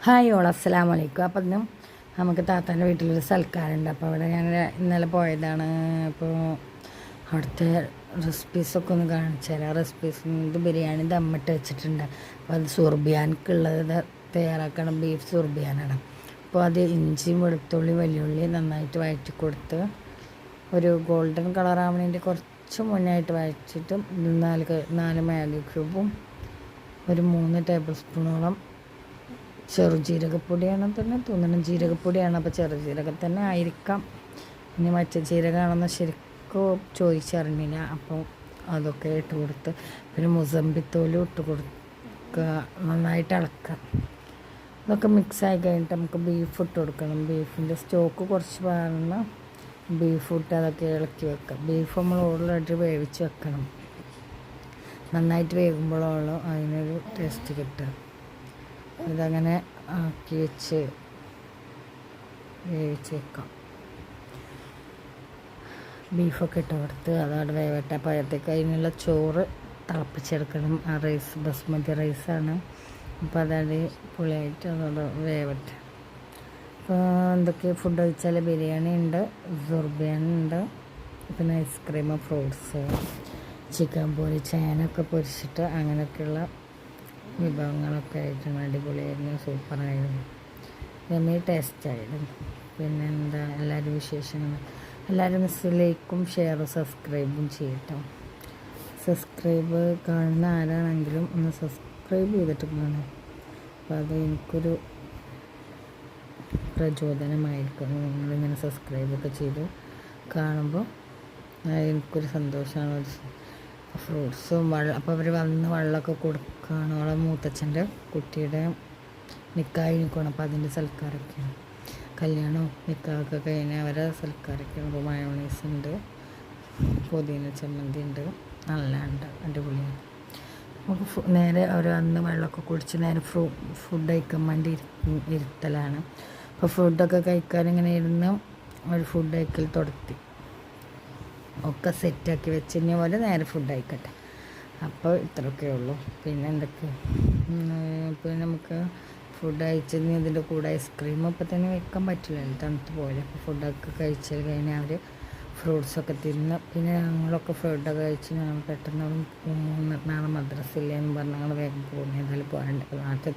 Hi all അസ്സലാമു അലൈക്കും. അപ്പം ഇന്നും നമുക്ക് താത്താൻ്റെ വീട്ടിലൊരു സൽക്കാരമുണ്ട്. അപ്പോൾ അവിടെ ഞാൻ ഇന്നലെ പോയതാണ്. അപ്പോൾ അവിടുത്തെ റെസിപ്പീസൊക്കെ ഒന്ന് കാണിച്ചു തരാം. റെസിപ്പീസ് ഇത് ബിരിയാണി ദമ്മിട്ട് വെച്ചിട്ടുണ്ട്. അപ്പോൾ അത് സുർബിയാൻക്കുള്ളത് തയ്യാറാക്കണം. ബീഫ് സുർബിയാനാണ്. അപ്പോൾ അത് ഇഞ്ചിയും വെളുത്തുള്ളി വലിയുള്ളി നന്നായിട്ട് വഴറ്റി കൊടുത്ത് ഒരു ഗോൾഡൻ കളറാവണതിൻ്റെ കുറച്ച് മുന്നായിട്ട് വഴറ്റിയിട്ട് നാല് മാഗി ക്യൂബും ഒരു 3 ടേബിൾ സ്പൂണോളം ചെറുജീരകപ്പൊടിയാണ് തന്നെ തോന്നുന്നു. ജീരകപ്പൊടിയാണ്. അപ്പോൾ ചെറുജീരകം തന്നെ ആയിരിക്കാം. ഇനി മറ്റേ ജീരകമാണെന്ന് ശരിക്കും ചോദിച്ചറിഞ്ഞില്ല. അപ്പോൾ അതൊക്കെ ഇട്ട് കൊടുത്ത് പിന്നെ മുസമ്പിത്തോലും ഇട്ട് കൊടുക്കുക. നന്നായിട്ട് ഇളക്കുക. ഇതൊക്കെ മിക്സായി കഴിഞ്ഞിട്ട് നമുക്ക് ബീഫ് ഇട്ട് കൊടുക്കണം. ബീഫിൻ്റെ സ്റ്റോക്ക് കുറച്ച് പറഞ്ഞ് ബീഫ് ഇട്ട് അതൊക്കെ ഇളക്കി വെക്കാം. ബീഫ് നമ്മൾ ഓൾറെഡി വേവിച്ച് വെക്കണം. നന്നായിട്ട് വേകുമ്പോഴുള്ളൂ അതിനൊരു ടേസ്റ്റ് കിട്ടുക. ഇതങ്ങനെ ആക്കി വെച്ച് വേവിച്ച് വെക്കാം. ബീഫൊക്കെ ഇട്ട് കൊടുത്ത് അതവിടെ വേവട്ടെ. അപ്പോഴത്തേക്ക് അതിനുള്ള ചോറ് തിളപ്പിച്ചെടുക്കണം. ആ റൈസ് ബസ്മതി റൈസാണ്. അപ്പോൾ അതടി പുളിയായിട്ട് അതോടെ വേവട്ടെ. അപ്പോൾ എന്തൊക്കെ ഫുഡ് കഴിച്ചാൽ ബിരിയാണി ഉണ്ട്, സുർബിയാനി ഉണ്ട്, പിന്നെ ഐസ്ക്രീം, ഫ്രൂട്ട്സ്, ചിക്കൻ പൊരി, ചേനൊക്കെ പൊരിച്ചിട്ട് അങ്ങനെയൊക്കെയുള്ള വിഭവങ്ങളൊക്കെ ആയിട്ടാണ്. അടിപൊളിയായിരുന്നു, സൂപ്പറായിരുന്നു, യമ്മി ടേസ്റ്റായിരുന്നു. പിന്നെ എന്താ എല്ലാവരും വിശേഷങ്ങൾ. എല്ലാവരും ലൈക്കും ഷെയറും സബ്സ്ക്രൈബും ചെയ്യട്ടോ. സബ്സ്ക്രൈബ് കാണുന്ന ആരാണെങ്കിലും ഒന്ന് സബ്സ്ക്രൈബ് ചെയ്തിട്ട് കാണും. അപ്പോൾ അത് എനിക്കൊരു പ്രചോദനമായിരിക്കും. നിങ്ങളിങ്ങനെ സബ്സ്ക്രൈബൊക്കെ ചെയ്ത് കാണുമ്പോൾ എനിക്കൊരു സന്തോഷമാണ്. ഫ്രൂട്ട്സും വെള്ളം. അപ്പോൾ അവർ വന്ന് വെള്ളമൊക്കെ കൊടുക്കുകയാണ്. അവളെ മൂത്തച്ഛൻ്റെ കുട്ടിയുടെ നിക്കാഹ് നിൽക്കണം. അപ്പോൾ അതിൻ്റെ സൽക്കാരൊക്കെയാണ്. കല്യാണവും നിക്കാഹൊക്കെ കഴിഞ്ഞാൽ അവരെ സൽക്കാരൊക്കെയാണ്. അപ്പോൾ മയോണൈസ് ഉണ്ട്, പുതിന ചമ്മന്തി ഉണ്ട്, നല്ല ഉണ്ട്, അടിപൊളിയാണ്. നമുക്ക് നേരെ അവർ വന്ന് വെള്ളമൊക്കെ കുടിച്ച് നേരെ ഫുഡ് കഴിക്കാൻ വേണ്ടി ഇരുത്തലാണ്. അപ്പോൾ ഫുഡൊക്കെ കഴിക്കാൻ ഇങ്ങനെ ഇരുന്ന് ഒരു ഫുഡ് കഴിക്കൽ തുടത്തി ഒക്കെ സെറ്റാക്കി വെച്ചിരുന്ന പോലെ നേരെ ഫുഡ് ആയിക്കട്ടെ. അപ്പോൾ ഇത്രയൊക്കെ ഉള്ളൂ. പിന്നെ എന്തൊക്കെ പിന്നെ നമുക്ക് ഫുഡ് കഴിച്ചതിന് ഇതിൻ്റെ കൂടെ ഐസ്ക്രീം ഇപ്പോൾ തന്നെ വെക്കാൻ പറ്റില്ല, തണുത്ത് പോലെ. അപ്പോൾ ഫുഡൊക്കെ കഴിച്ച് കഴിഞ്ഞാൽ അവർ ഫ്രൂട്ട്സൊക്കെ തിന്ന് പിന്നെ ഞങ്ങളൊക്കെ ഫുഡൊക്കെ കഴിച്ച് ഞങ്ങൾ പെട്ടെന്ന് നാളെ മദ്രസ ഇല്ലെന്ന് പറഞ്ഞ് ഞങ്ങൾ വേഗം പോകുന്നത്. ഏതായാലും പോകാനുണ്ട്. അപ്പോൾ നാട്ടിൽ